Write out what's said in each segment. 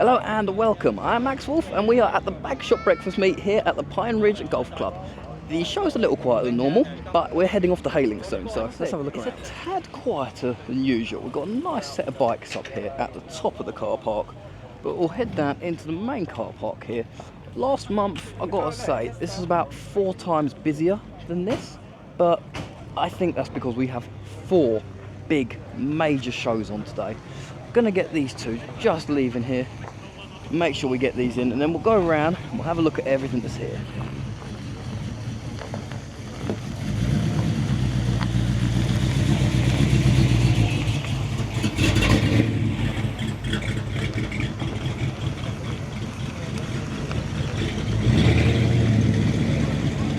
Hello and welcome. I'm Max Wolf and we are at the Bagshot Breakfast Meet here at the Pine Ridge Golf Club. The show's a little quieter than normal, but we're heading off to Hailing soon, so let's have a look around. It's a tad quieter than usual. We've got a nice set of bikes up here at the top of the car park, but we'll head down into the main car park here. Last month, I've got to say, this is about 4 times busier than this, but I think that's because we have 4 big major shows on today. Gonna get these two just leaving here, make sure we get these in, and then we'll go around and we'll have a look at everything that's here.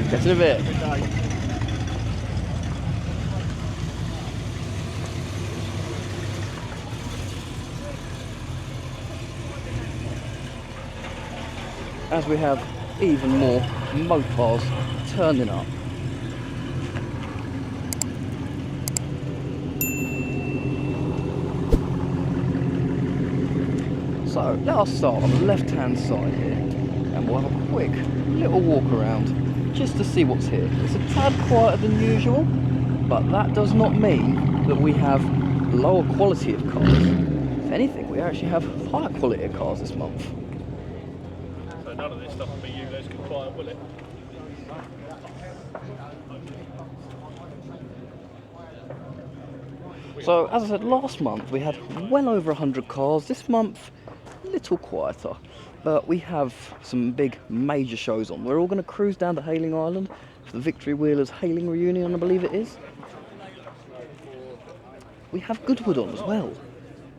Catch you in a bit. As we have even more Mopars turning up. So let us start on the left hand side here and we'll have a quick little walk around just to see what's here. It's a tad quieter than usual, but that does not mean that we have lower quality of cars. If anything, we actually have higher quality of cars this month. None of this stuff will be ULEZ compliant, will it? So, as I said, last month we had well over 100 cars. This month, a little quieter, but we have some big major shows on. We're all going to cruise down to Hailing Island for the Victory Wheelers Hailing Reunion, I believe it is. We have Goodwood on as well.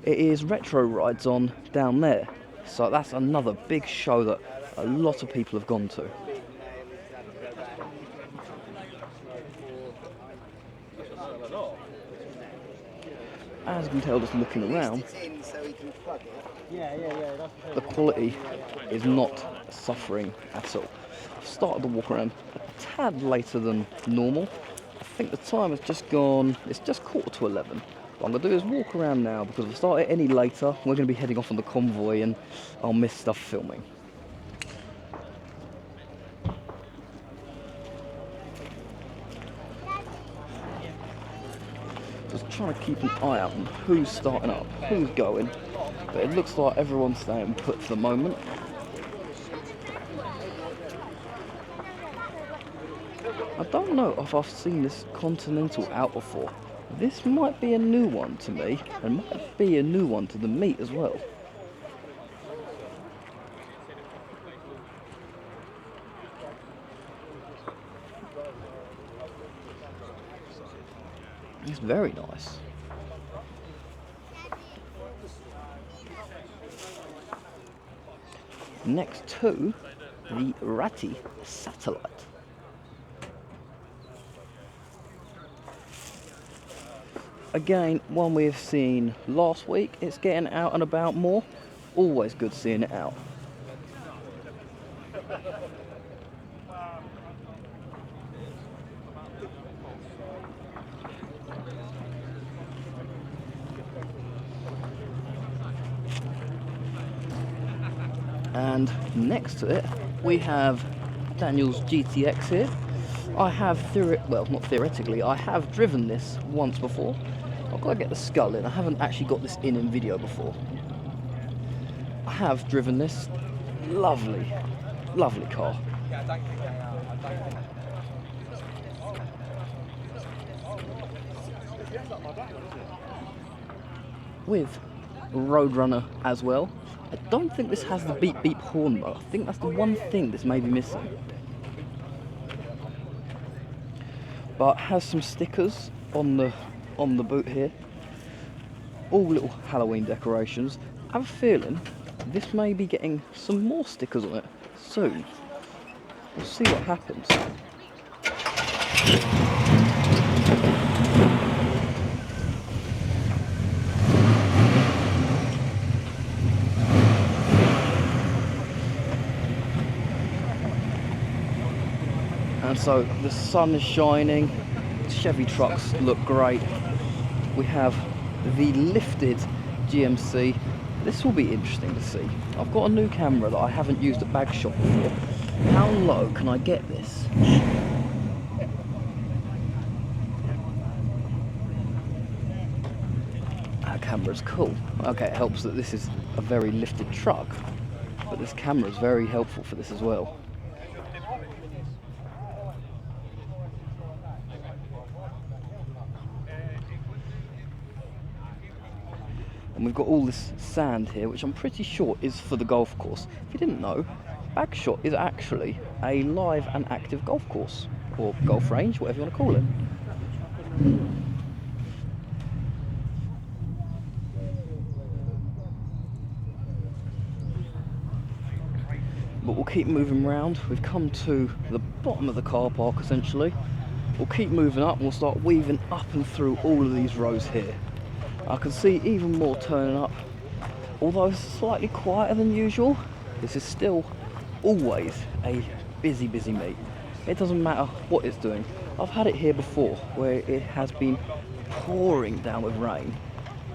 It is Retro Rides on down there. So that's another big show that a lot of people have gone to. As you can tell just looking around, the quality is not suffering at all. I've started the walk around a tad later than normal. I think the time has just gone, it's just 11:15. What I'm going to do is walk around now, because if I start it any later, we're going to be heading off on the convoy and I'll miss stuff filming. Just trying to keep an eye out on who's starting up, who's going, but it looks like everyone's staying put for the moment. I don't know if I've seen this Continental out before. This might be a new one to me, and might be a new one to the meet as well. It's very nice. Next to the Ratty Satellite. Again, one we've seen last week. It's getting out and about more. Always good seeing it out. And next to it, we have Daniel's GTX here. I have, not theoretically, I have driven this once before. I've got to get the skull in. I haven't actually got this in video before. I have driven this. Lovely, lovely car. With Roadrunner as well. I don't think this has the beep beep horn though. I think that's the one thing that's maybe missing. But has some stickers on the boot here. All little Halloween decorations. I have a feeling this may be getting some more stickers on it soon. We'll see what happens. And so the sun is shining, Chevy trucks look great. We have the lifted GMC This will be interesting to see. I've got a new camera that I haven't used at Bagshot before. How low can I get this? That camera's cool. Okay, it helps that this is a very lifted truck, but this camera is very helpful for this as well. And we've got all this sand here, which I'm pretty sure is for the golf course. If you didn't know, Bagshot is actually a live and active golf course, or golf range, whatever you want to call it. But we'll keep moving round. We've come to the bottom of the car park, essentially. We'll keep moving up and we'll start weaving up and through all of these rows here. I can see even more turning up. Although it's slightly quieter than usual, this is still always a busy meet. It doesn't matter what it's doing. I've had it here before where it has been pouring down with rain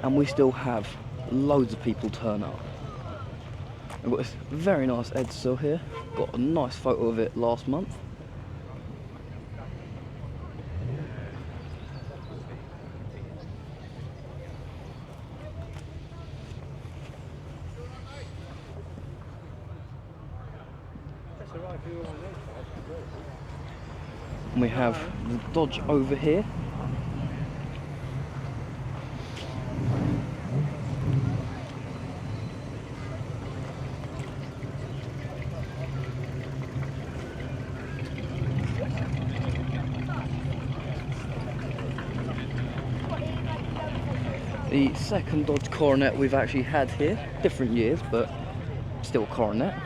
and we still have loads of people turn up. I've got this very nice Edsel here. Got a nice photo of it last month. And we have the Dodge over here. The second Dodge Coronet we've actually had here, different years, but still Coronet.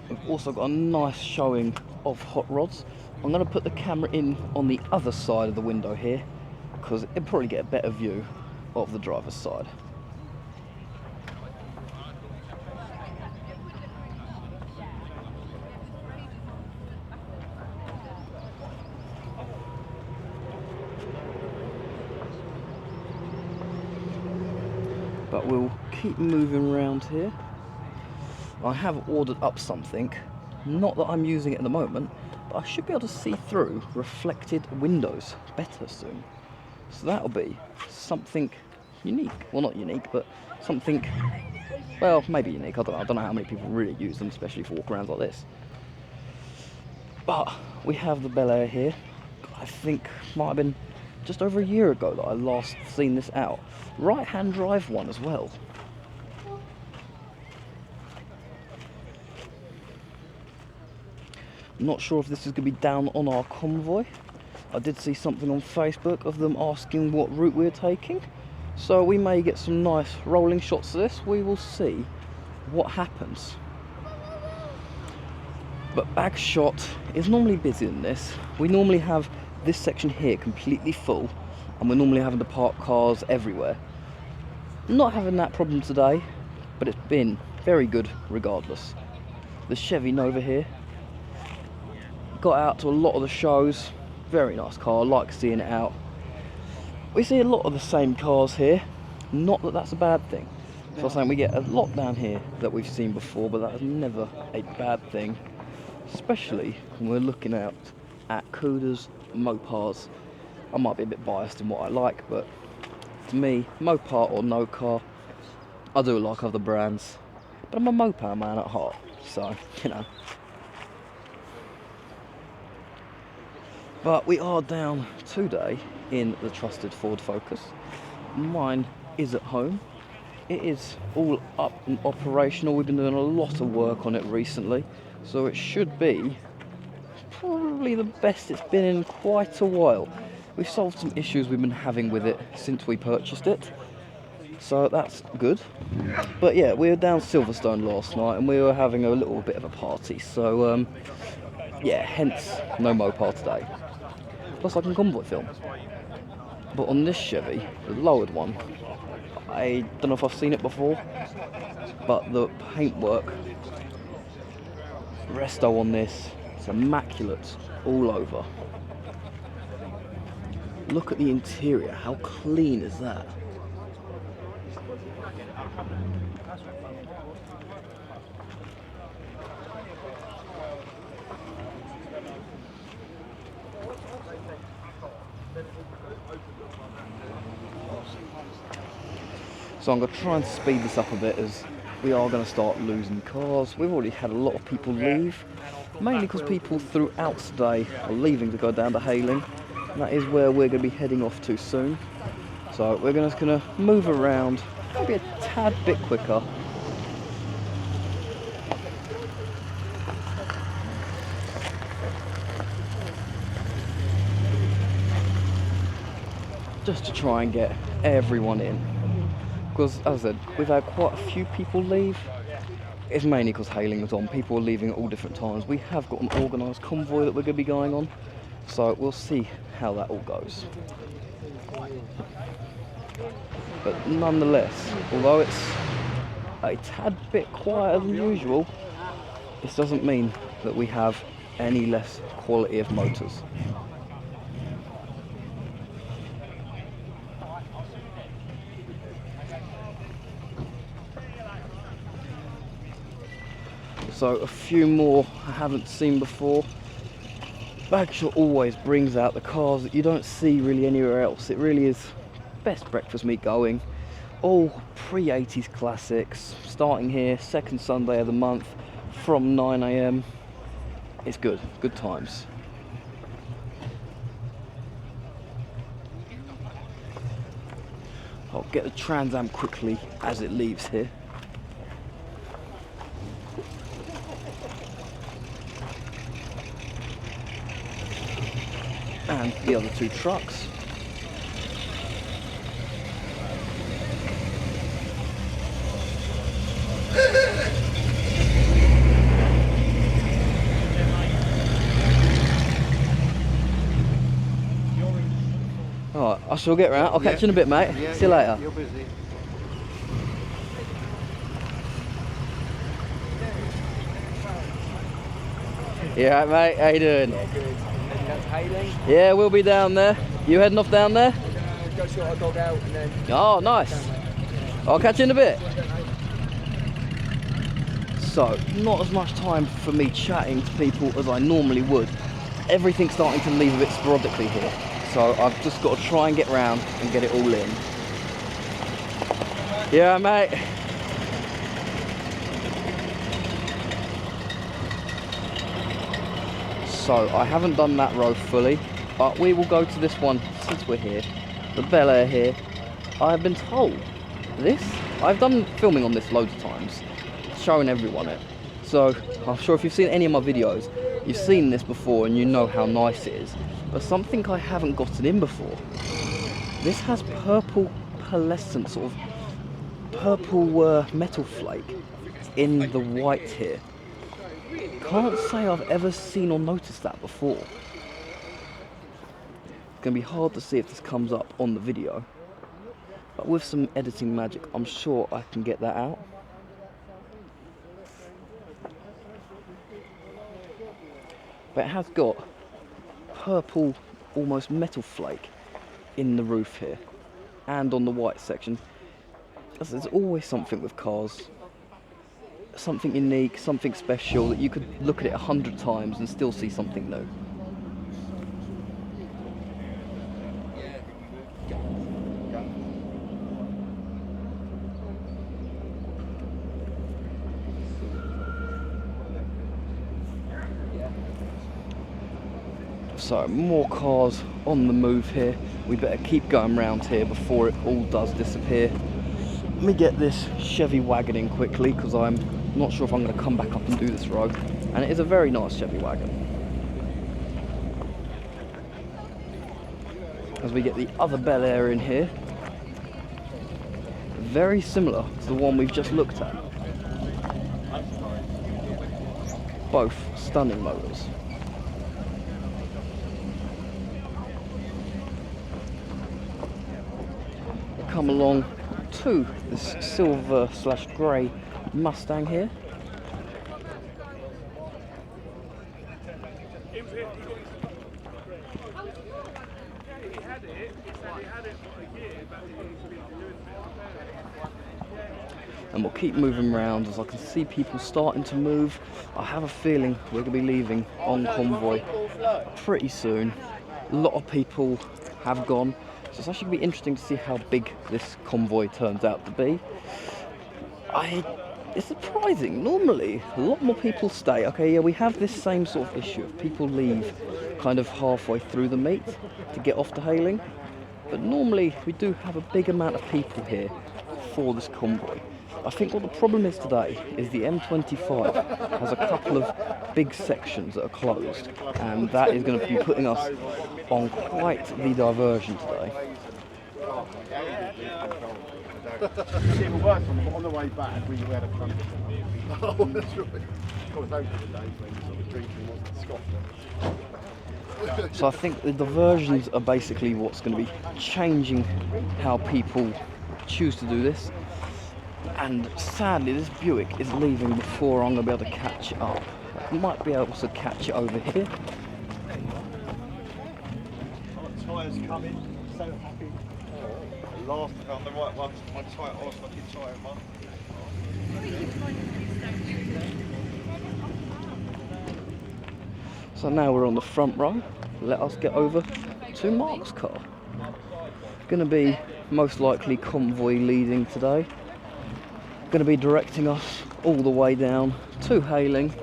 We've also got a nice showing of hot rods. I'm going to put the camera in on the other side of the window here because it'll probably get a better view of the driver's side. But we'll keep moving around here. I have ordered up something, not that I'm using it at the moment, but I should be able to see through reflected windows better soon. So that'll be something unique. Well, not unique, but something, well, maybe unique. I don't know how many people really use them, especially for walk-arounds like this. But we have the Bel Air here. I think might have been just over a year ago that I last seen this out. Right-hand drive one as well. Not sure if this is going to be down on our convoy. I did see something on Facebook of them asking what route we're taking. So we may get some nice rolling shots of this. We will see what happens. But Bagshot is normally busy in this. We normally have this section here completely full and we're normally having to park cars everywhere. Not having that problem today, but it's been very good regardless. The Chevy Nova here. Got out to a lot of the shows. Very nice car, I like seeing it out. We see a lot of the same cars here. Not that that's a bad thing. So I'm saying we get a lot down here that we've seen before, but that is never a bad thing. Especially when we're looking out at Cudas, Mopars. I might be a bit biased in what I like, but to me, Mopar or no car, I do like other brands. But I'm a Mopar man at heart, so, you know. But we are down today in the trusted Ford Focus. Mine is at home. It is all up and operational. We've been doing a lot of work on it recently, so it should be probably the best it's been in quite a while. We've solved some issues we've been having with it since we purchased it, so that's good. But yeah, we were down Silverstone last night and we were having a little bit of a party, so yeah, hence no Mopar today. Plus I can convoy film. But on this Chevy, the lowered one, I don't know if I've seen it before, but the paintwork, resto on this, it's immaculate all over. Look at the interior, how clean is that? So I'm going to try and speed this up a bit as we are going to start losing cars. We've already had a lot of people leave, mainly because people throughout today are leaving to go down to Hailing. And that is where we're going to be heading off to soon. So we're just going to move around, maybe a tad bit quicker. Just to try and get everyone in. Because, as I said, we've had quite a few people leave. It's mainly because Hailing was on. People are leaving at all different times. We have got an organised convoy that we're going to be going on. So we'll see how that all goes. But nonetheless, although it's a tad bit quieter than usual, this doesn't mean that we have any less quality of motors. So a few more I haven't seen before. Bagshot always brings out the cars that you don't see really anywhere else. It really is best breakfast meet going. All pre-80s classics, starting here, second Sunday of the month from 9 AM. It's good times. I'll get the Trans Am quickly as it leaves here. And the other two trucks. Alright, I shall get round. I'll catch you in a bit, mate. See you later. You're busy. Yeah, right, mate. How you doing? Yeah, good. Heading out to Hailing. Yeah, we'll be down there. You heading off down there? Go sort our dog out and then... Oh, nice. I'll catch you in a bit. So, not as much time for me chatting to people as I normally would. Everything's starting to leave a bit sporadically here. So I've just got to try and get round and get it all in. Yeah, mate. So I haven't done that row fully, but we will go to this one since we're here. The Bel Air here. I've been told this. I've done filming on this loads of times, showing everyone it. So I'm sure if you've seen any of my videos, you've seen this before and you know how nice it is. But something I haven't gotten in before. This has purple pearlescent, sort of purple metal flake in the white here. Can't say I've ever seen or noticed that before. It's going to be hard to see if this comes up on the video. But with some editing magic, I'm sure I can get that out. But it has got purple, almost metal flake in the roof here and on the white section. There's always something with cars, something unique, something special that you could look at it 100 times and still see something new. So more cars on the move here. We better keep going round here before it all does disappear. Let me get this Chevy wagon in quickly because I'm not sure if I'm going to come back up and do this row. And it is a very nice Chevy wagon. As we get the other Bel Air in here. Very similar to the one we've just looked at. Both stunning motors. come along to this silver / grey Mustang here. And we'll keep moving around as I can see people starting to move. I have a feeling we're going to be leaving on convoy pretty soon. A lot of people have gone, so it's actually going to be interesting to see how big this convoy turns out to be. It's surprising. Normally, a lot more people stay. Okay, yeah, we have this same sort of issue of people leave kind of halfway through the meet to get off to hailing. But normally, we do have a big amount of people here for this convoy. I think what the problem is today is the M25 has a couple of big sections that are closed, and that is going to be putting us on quite the diversion today. Even worse, on the way back, we had a front. Oh, that's right. I was over the days when sort of drinking wasn't Scotland. So I think the diversions are basically what's going to be changing how people choose to do this. And sadly, this Buick is leaving before I'm going to be able to catch it up. I might be able to catch it over here. Tyres coming, so happy. Last about the right ones, my tyre, I was fucking tyre one. So now we're on the front row. Let us get over to Mark's car. Going to be most likely convoy leading today. Going to be directing us all the way down to hailing.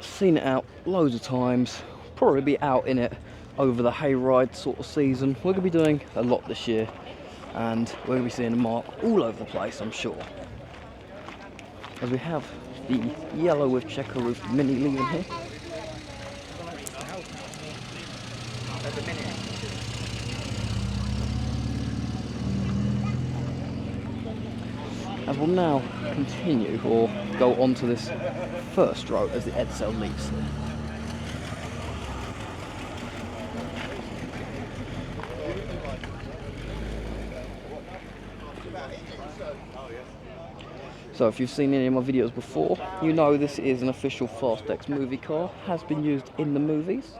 Seen it out loads of times, probably be out in it over the hayride sort of season. We're going to be doing a lot this year, and we're going to be seeing Mark all over the place, I'm sure. As we have the yellow with checker roof Mini leaving here. And we'll now continue or go on to this first row as the Edsel leaves. So if you've seen any of my videos before, you know this is an official Fast X movie car, has been used in the movies.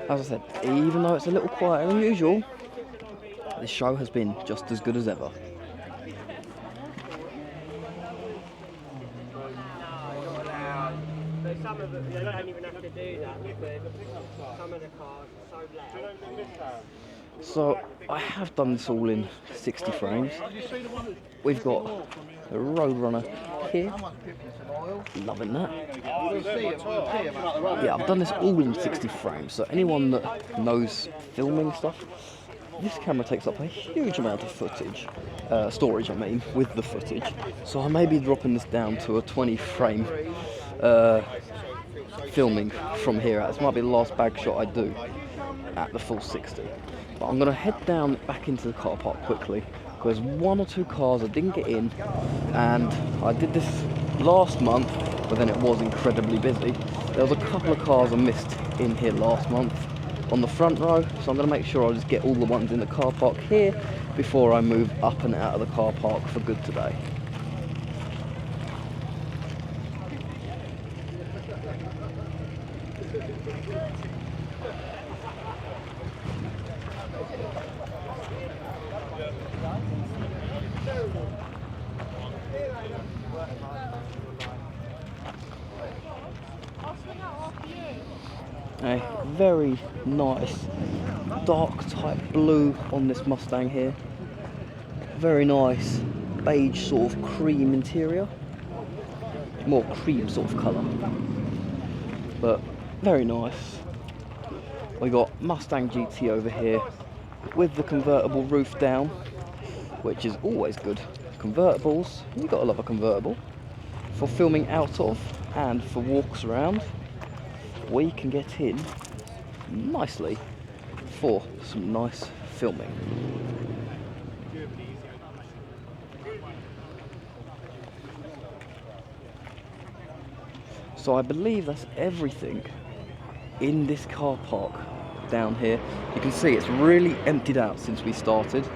As I said, even though it's a little quieter than usual, this show has been just as good as ever. Some of them, they don't even have to do that because some of the cars are so loud. So I have done this all in 60 frames. We've got the Roadrunner here, loving that. Yeah, I've done this all in 60 frames, so anyone that knows filming stuff, this camera takes up a huge amount of footage, storage I mean, with the footage. So I may be dropping this down to a 20 frame filming from here out. This might be the last bag shot I do at the full 60. But I'm going to head down back into the car park quickly, because one or two cars I didn't get in, and I did this last month, but then it was incredibly busy. There was a couple of cars I missed in here last month on the front row, so I'm going to make sure I just get all the ones in the car park here before I move up and out of the car park for good today. A very nice dark type blue on this Mustang here. Very nice beige sort of cream interior. More cream sort of colour. But very nice. We got Mustang GT over here with the convertible roof down, which is always good. Convertibles, you gotta love a convertible. For filming out of and for walks around, we can get in nicely for some nice filming. So I believe that's everything in this car park down here. You can see it's really emptied out since we started.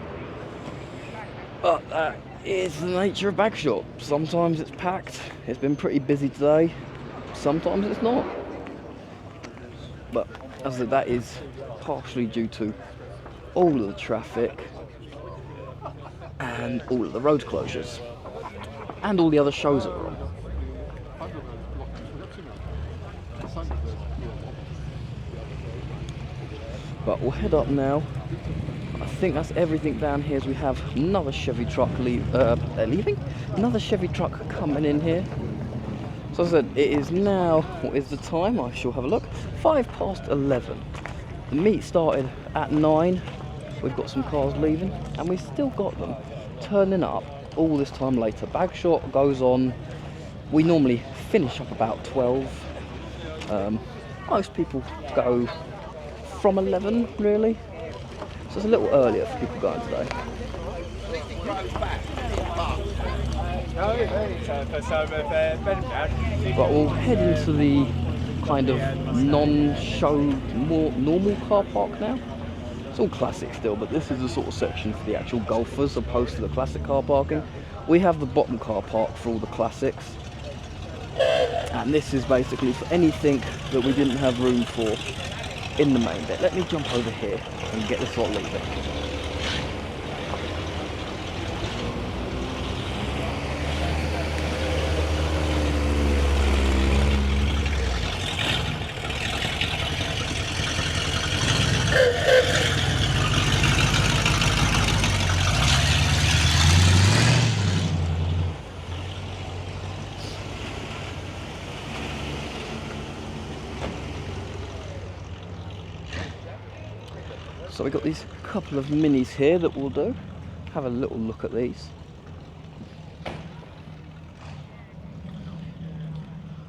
But that is the nature of Bagshot. Sometimes it's packed. It's been pretty busy today. Sometimes it's not. But as I said, that is partially due to all of the traffic and all of the road closures and all the other shows that are on. But we'll head up now. I think that's everything down here, as we have another Chevy truck leaving. Another Chevy truck coming in here. So as I said, it is now, what is the time? I shall have a look. 11:05. The meet started at 9. We've got some cars leaving, and we've still got them turning up all this time later. Bagshot goes on. We normally finish up about 12. Most people go from 11, really. So it's a little earlier for people going today. But we'll head into the kind of non-show, more normal car park now. It's all classic still, but this is the sort of section for the actual golfers opposed to the classic car parking. We have the bottom car park for all the classics. And this is basically for anything that we didn't have room for in the main bit. Let me jump over here and get this lot leaving. So we've got these couple of minis here that we'll do. Have a little look at these.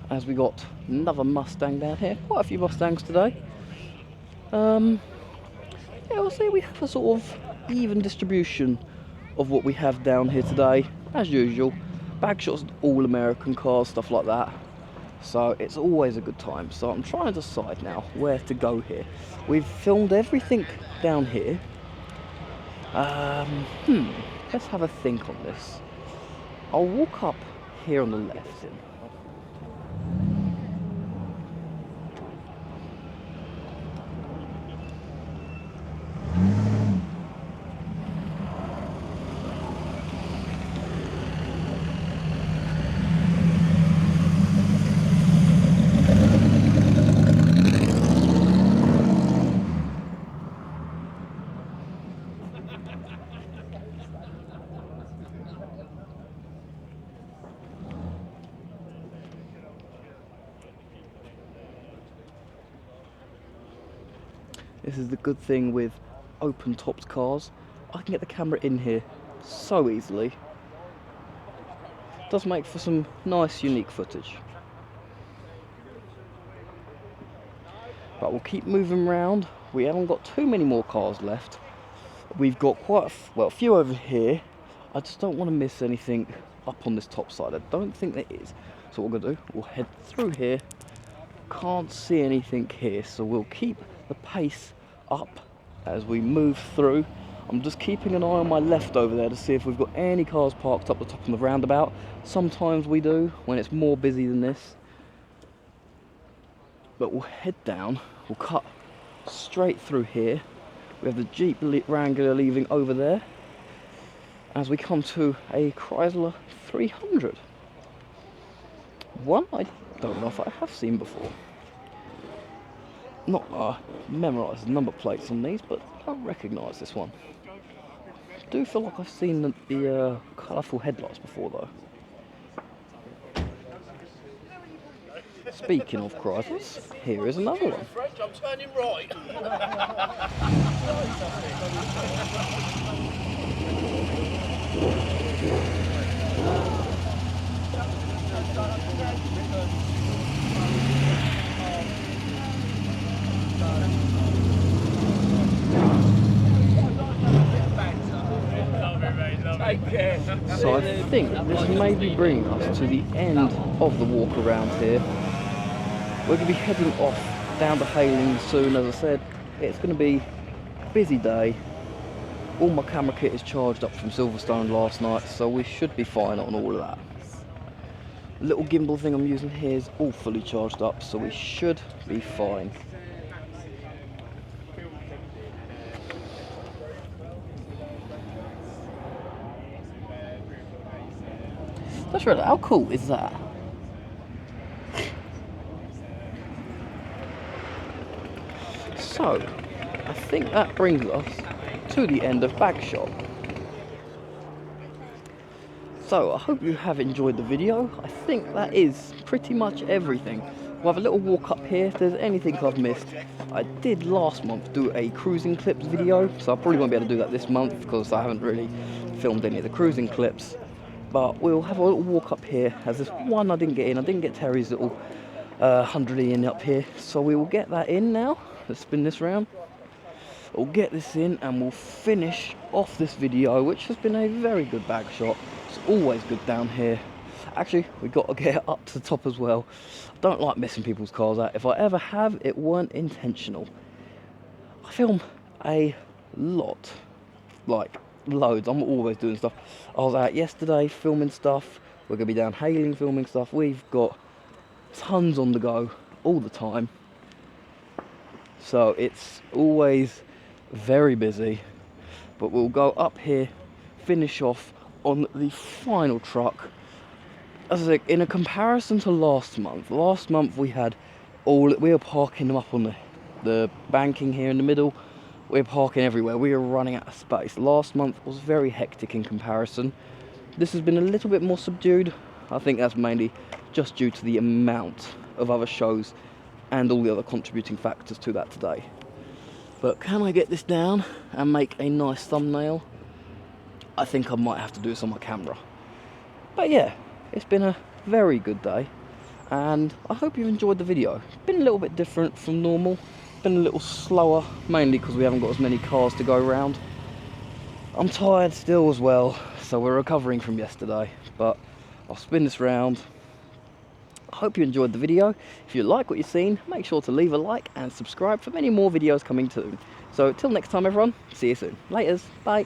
As we got another Mustang down here. Quite a few Mustangs today. Yeah, we'll see, we have a sort of even distribution of what we have down here today. As usual, Bagshot's all American cars, stuff like that. So it's always a good time. So I'm trying to decide now where to go here. We've filmed everything down here. Let's have a think on this. I'll walk up here on the left in. This is the good thing with open topped cars. I can get the camera in here so easily. It does make for some nice unique footage. But we'll keep moving around. We haven't got too many more cars left. We've got quite a few over here. I just don't want to miss anything up on this top side. I don't think there is. So what we're going to do, we'll head through here. Can't see anything here, so we'll keep the pace up as we move through. I'm just keeping an eye on my left over there to see if we've got any cars parked up the top of the roundabout. Sometimes we do when it's more busy than this. But we'll head down, we'll cut straight through here. We have the Jeep Wrangler leaving over there as we come to a Chrysler 300. One I don't know if I have seen before. Not memorised the number plates on these, but I don't recognise this one. I do feel like I've seen the colourful headlights before though. Speaking of Chryslers, here is another one. I'm turning right. So I think this may be bringing us to the end of the walk around here. We're going to be heading off down to Hailing soon. As I said, it's going to be a busy day. All my camera kit is charged up from Silverstone last night, so we should be fine on all of that. The little gimbal thing I'm using here is all fully charged up, so we should be fine. That's right, how cool is that? So, I think that brings us to the end of Bagshot. So, I hope you have enjoyed the video. I think that is pretty much everything. We'll have a little walk up here if there's anything I've missed. I did last month do a cruising clips video, so I probably won't be able to do that this month because I haven't really filmed any of the cruising clips. But we'll have a little walk up here, as there's one I didn't get in. I didn't get Terry's little 100E in up here, so we will get that in now. Let's spin this round. We'll get this in and we'll finish off this video, which has been a very good bag shot. It's always good down here. Actually, we've got to get up to the top as well. I don't like messing people's cars out. If I ever have, it weren't intentional. I film a lot, like loads. I'm always doing stuff. I was out yesterday filming stuff. We're going to be down Hailing filming stuff. We've got tons on the go all the time. So it's always very busy. But we'll go up here, finish off on the final truck. As I said, in a comparison to last month we were parking them up on the banking here in the middle. We're parking everywhere. We are running out of space. Last month was very hectic in comparison. This has been a little bit more subdued. I think that's mainly just due to the amount of other shows and all the other contributing factors to that today. But can I get this down and make a nice thumbnail? I think I might have to do this on my camera. But yeah, it's been a very good day, and I hope you've enjoyed the video. It's been a little bit different from normal. Been a little slower, mainly because we haven't got as many cars to go around. I'm tired still as well, so we're recovering from yesterday, but I'll spin this round. I hope you enjoyed the video. If you like what you've seen, make sure to leave a like and subscribe for many more videos coming soon. So till next time everyone, see you soon. Laters, bye.